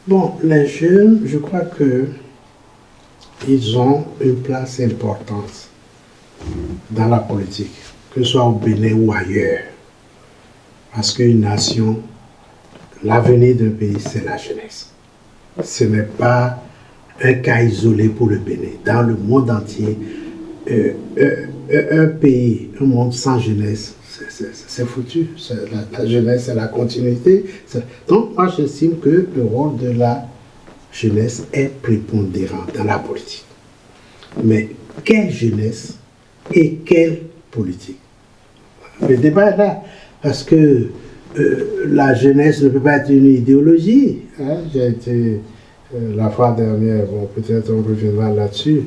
Bon, les jeunes, je crois que ils ont une place importante dans la politique, que ce soit au Bénin ou ailleurs. Parce qu'une nation, l'avenir d'un pays, c'est la jeunesse. Ce n'est pas un cas isolé pour le Bénin. Dans le monde entier, un pays, un monde sans jeunesse, c'est foutu. La jeunesse, c'est la continuité. Donc, moi, j'estime que le rôle de la jeunesse est prépondérant dans la politique. Mais quelle jeunesse et quelle politique? Le débat est là. Parce que la jeunesse ne peut pas être une idéologie. Hein? J'ai été la fois dernière, bon, peut-être on reviendra là-dessus,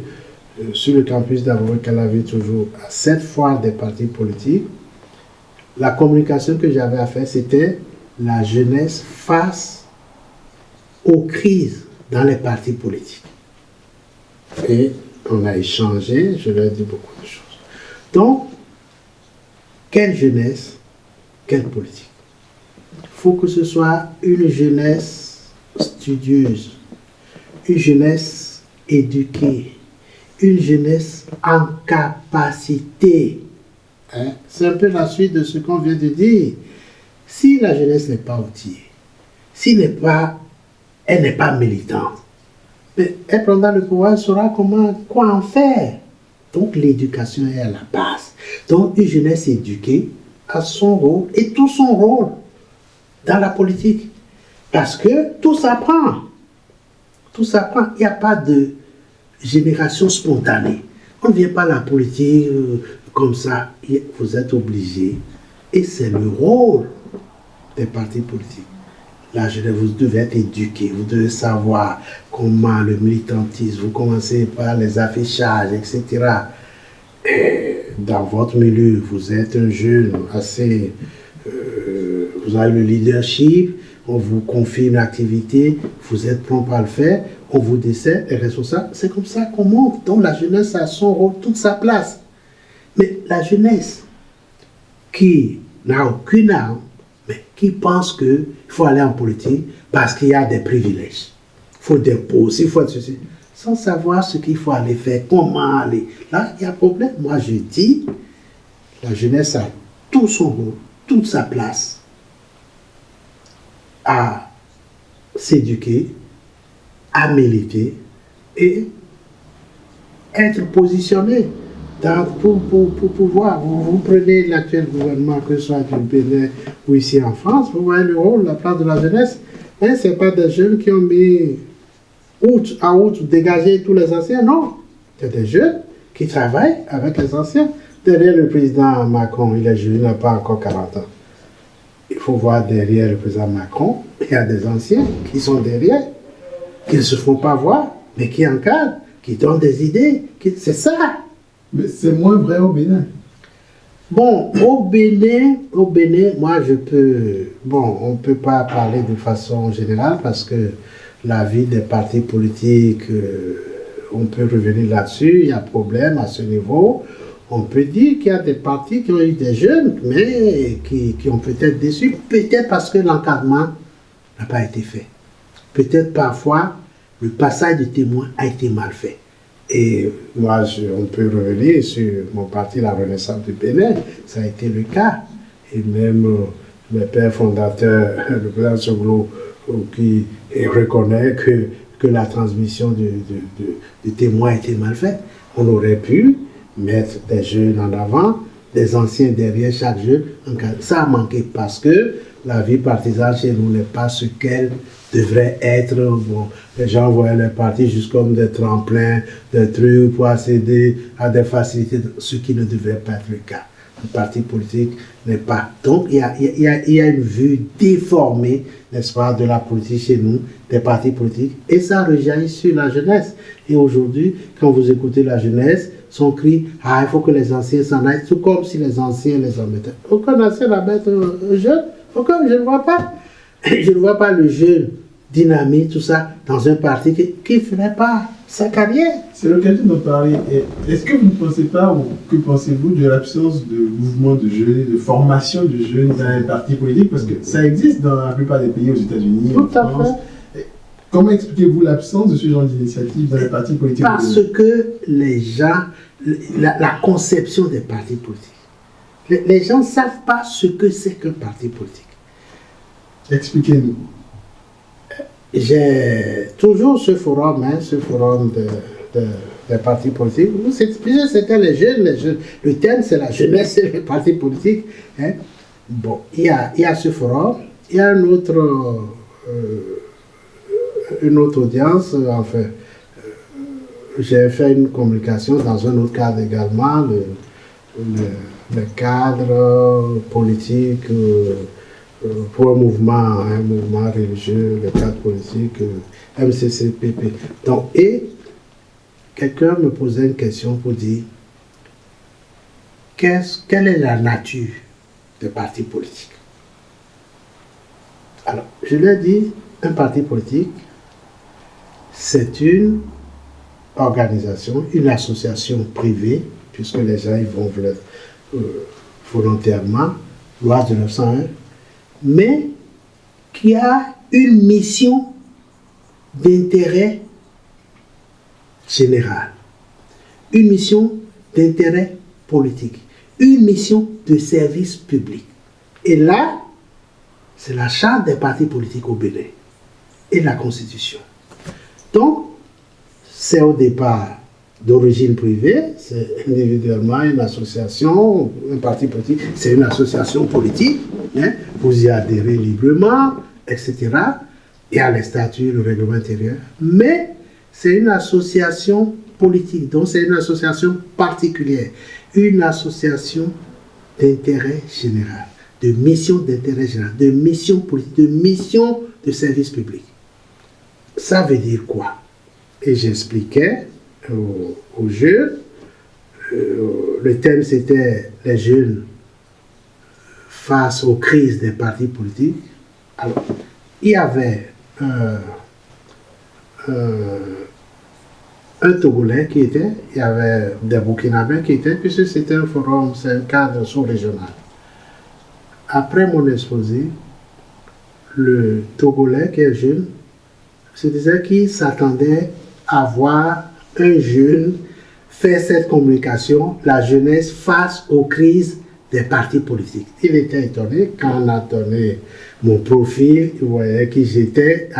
sur le campus d'Abomey-Calavi, toujours à 7 fois des partis politiques. La communication que j'avais à faire, c'était la jeunesse face aux crises dans les partis politiques. Et on a échangé, je leur ai dit beaucoup de choses. Donc, quelle jeunesse, quelle politique? Il faut que ce soit une jeunesse studieuse, une jeunesse éduquée, une jeunesse en capacité. Hein? C'est un peu la suite de ce qu'on vient de dire. Si la jeunesse n'est pas outillée, elle n'est pas militante, mais elle prendra le pouvoir, elle saura quoi en faire. Donc l'éducation est à la base. Donc une jeunesse éduquée a son rôle et tout son rôle dans la politique. Parce que tout s'apprend. Tout s'apprend. Il n'y a pas de génération spontanée. On ne vient pas à la politique comme ça. Vous êtes obligé. Et c'est le rôle des partis politiques. La jeunesse, vous devez être éduqué. Vous devez savoir comment le militantisme, vous commencez par les affichages, etc. Et dans votre milieu, vous êtes un jeune assez... vous avez le leadership, on vous confie une activité, vous êtes prompt à le faire, on vous dessert, les responsables, c'est comme ça qu'on monte. Donc la jeunesse a son rôle, toute sa place. Mais la jeunesse qui n'a aucune arme, mais qui pense qu'il faut aller en politique parce qu'il y a des privilèges, il faut des postes, il faut ceci, sans savoir ce qu'il faut aller faire, comment aller. Là, il y a un problème. Moi, je dis, la jeunesse a tout son rôle, toute sa place à s'éduquer, à militer et être positionné pour pouvoir. Vous prenez l'actuel gouvernement, que ce soit du Bénin ou ici en France, vous voyez le rôle, la place de la jeunesse. Hein, ce n'est pas des jeunes qui ont mis outre, dégager tous les anciens, non. C'est des jeunes qui travaillent avec les anciens. Derrière le président Macron, il est jeune, il n'a pas encore 40 ans. Il faut voir derrière le président Macron, il y a des anciens qui sont derrière, qui ne se font pas voir, mais qui encadrent, qui donnent des idées. C'est ça. Mais c'est moins vrai au Bénin. Bon, au Bénin, moi je peux... Bon, on ne peut pas parler de façon générale parce que la vie des partis politiques, on peut revenir là-dessus, il y a problème à ce niveau. On peut dire qu'il y a des partis qui ont eu des jeunes, mais qui ont peut-être déçu, peut-être parce que l'encadrement n'a pas été fait. Peut-être parfois, le passage de témoin a été mal fait. Et moi, on peut revenir sur mon parti, la Renaissance du Bénin, ça a été le cas. Et même le père fondateur, le président Soglo, qui reconnaît que la transmission du témoin a été mal faite. On aurait pu mettre des jeunes en avant, des anciens derrière chaque jeune. Ça a manqué parce que la vie partisane chez nous n'est pas ce qu'elle devrait être. Bon, les gens voyaient les partis juste comme des tremplins, des trucs pour accéder à des facilités, ce qui ne devrait pas être le cas. Le parti politique n'est pas. Donc il y a une vue déformée, n'est-ce pas, de la politique chez nous, des partis politiques, et ça rejaillit sur la jeunesse. Et aujourd'hui, quand vous écoutez la jeunesse, son cri, il faut que les anciens s'en aillent, tout comme si les anciens les embêtaient. Aucun ancien n'embête un jeune, aucun, je ne vois pas. Je ne vois pas le jeune dynamique, tout ça, dans un parti qui ne ferait pas sa carrière. C'est l'occasion de parler. Est-ce que vous ne pensez pas, ou que pensez-vous de l'absence de mouvement de jeunes, de formation de jeunes dans les partis politiques? Parce que ça existe dans la plupart des pays, aux États-Unis, en France. Comment expliquez-vous l'absence de ce genre d'initiative dans les partis politiques? Parce que les gens, la conception des partis politiques, les gens ne savent pas ce que c'est qu'un parti politique. Expliquez-nous. J'ai toujours ce forum des partis politiques. C'était les jeunes. Le thème, c'est la jeunesse et les partis politiques. Hein. Bon, il y a ce forum. Il y a une autre audience. Enfin, j'ai fait une communication dans un autre cadre également, le cadre politique pour un mouvement religieux, le cadre politique MCCPP. Donc, et quelqu'un me posait une question pour dire quelle est la nature des partis politiques. Alors, je lui ai dit, un parti politique, c'est une organisation, une association privée, puisque les gens y vont volontairement, loi de 1901, mais qui a une mission d'intérêt général, une mission d'intérêt politique, une mission de service public. Et là, c'est la charte des partis politiques au Bénin et la Constitution. Donc, c'est au départ d'origine privée, c'est individuellement une association, un parti politique, c'est une association politique, hein, vous y adhérez librement, etc. Il y a les statuts, le règlement intérieur, mais c'est une association politique, donc c'est une association particulière, une association d'intérêt général, de mission d'intérêt général, de mission politique, de mission de service public. Ça veut dire quoi? Et j'expliquais aux jeunes, le thème c'était les jeunes face aux crises des partis politiques. Alors, il y avait un Togolais qui était, il y avait des Burkinabés qui étaient, puisque c'était un forum, c'est un cadre sous-régional. Après mon exposé, le Togolais qui est jeune se disait qu'il s'attendait à voir un jeune faire cette communication, la jeunesse face aux crises des partis politiques. Il était étonné quand on a donné mon profil, il voyait qui j'étais.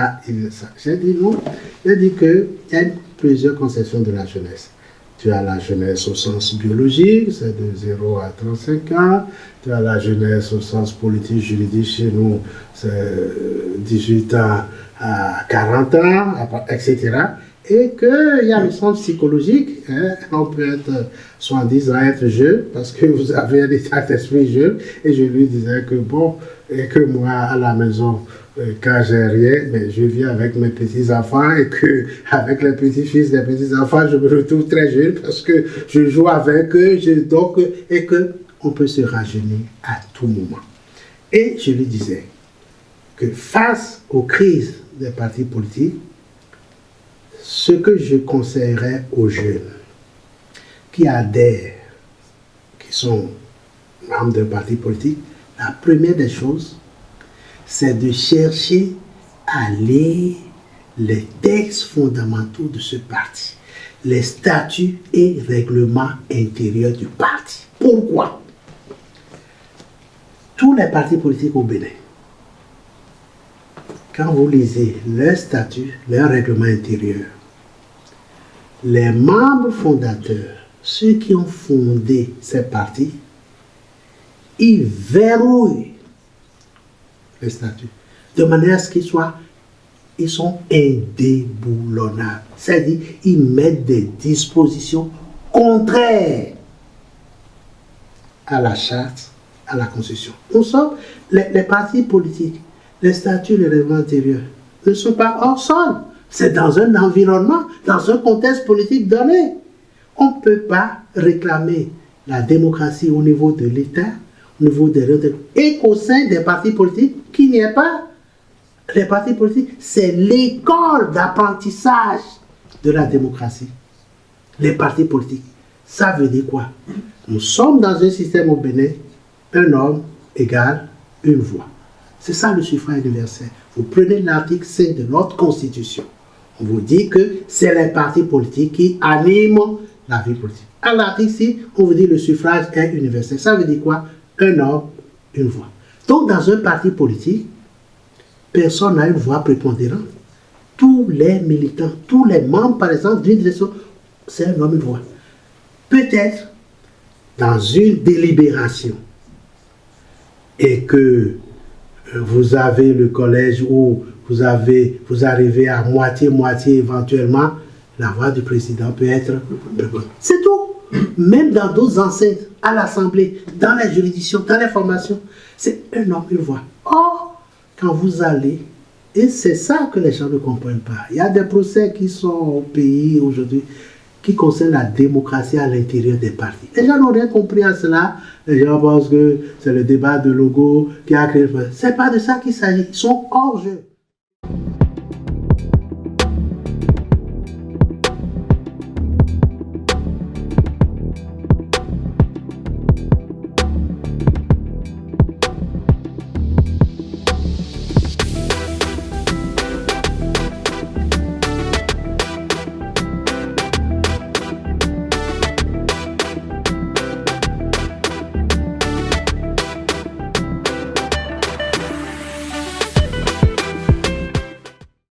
J'ai dit non, j'ai dit qu'il y a plusieurs conceptions de la jeunesse. Tu as la jeunesse au sens biologique, c'est de 0 à 35 ans. Tu as la jeunesse au sens politique, juridique, chez nous, c'est 18 ans à 40 ans, etc. Et qu'il y a le sens psychologique, hein, on peut être 70 ans, être jeune, parce que vous avez un état d'esprit jeune, et je lui disais que bon, et que moi, à la maison, quand j'ai rien, mais je vis avec mes petits-enfants, et que avec les petits-fils des petits-enfants, je me retrouve très jeune, parce que je joue avec eux, et qu'on peut se rajeunir à tout moment. Et je lui disais que face aux crises des partis politiques, ce que je conseillerais aux jeunes qui adhèrent, qui sont membres d'un parti politique, la première des choses, c'est de chercher à lire les textes fondamentaux de ce parti, les statuts et règlements intérieurs du parti. Pourquoi? Tous les partis politiques au Bénin, quand vous lisez leurs statuts, leurs règlements intérieurs, les membres fondateurs, ceux qui ont fondé ces partis, ils verrouillent les statuts de manière à ce ils sont indéboulonnables. C'est-à-dire, ils mettent des dispositions contraires à la charte, à la Constitution. Nous sommes, les partis politiques, les statuts, les règlements intérieurs ne sont pas hors sol. C'est dans un environnement, dans un contexte politique donné. On ne peut pas réclamer la démocratie au niveau de l'État, au niveau des règles, et qu'au sein des partis politiques, qu'il n'y ait pas. Les partis politiques, c'est l'école d'apprentissage de la démocratie. Les partis politiques, ça veut dire quoi? Nous sommes dans un système au Bénin, un homme égale une voix. C'est ça le suffrage universel. Vous prenez l'article 5 de notre Constitution. On vous dit que c'est les partis politiques qui animent la vie politique. À l'article 6, on vous dit que le suffrage est universel. Ça veut dire quoi? Un homme, une voix. Donc, dans un parti politique, personne n'a une voix prépondérante. Tous les militants, tous les membres, par exemple, d'une direction, c'est un homme, une voix. Peut-être, dans une délibération, et que vous avez le collège où vous arrivez à moitié éventuellement, la voix du président peut être... C'est tout. Même dans d'autres enceintes, à l'Assemblée, dans les juridictions, dans les formations, c'est un homme, une voix. Or, quand vous allez, et c'est ça que les gens ne comprennent pas, il y a des procès qui sont au pays aujourd'hui qui concernent la démocratie à l'intérieur des partis. Les gens n'ont rien compris à cela. Les gens pensent que c'est le débat de logo qui a créé le... C'est pas de ça qu'il s'agit. Ils sont hors jeu.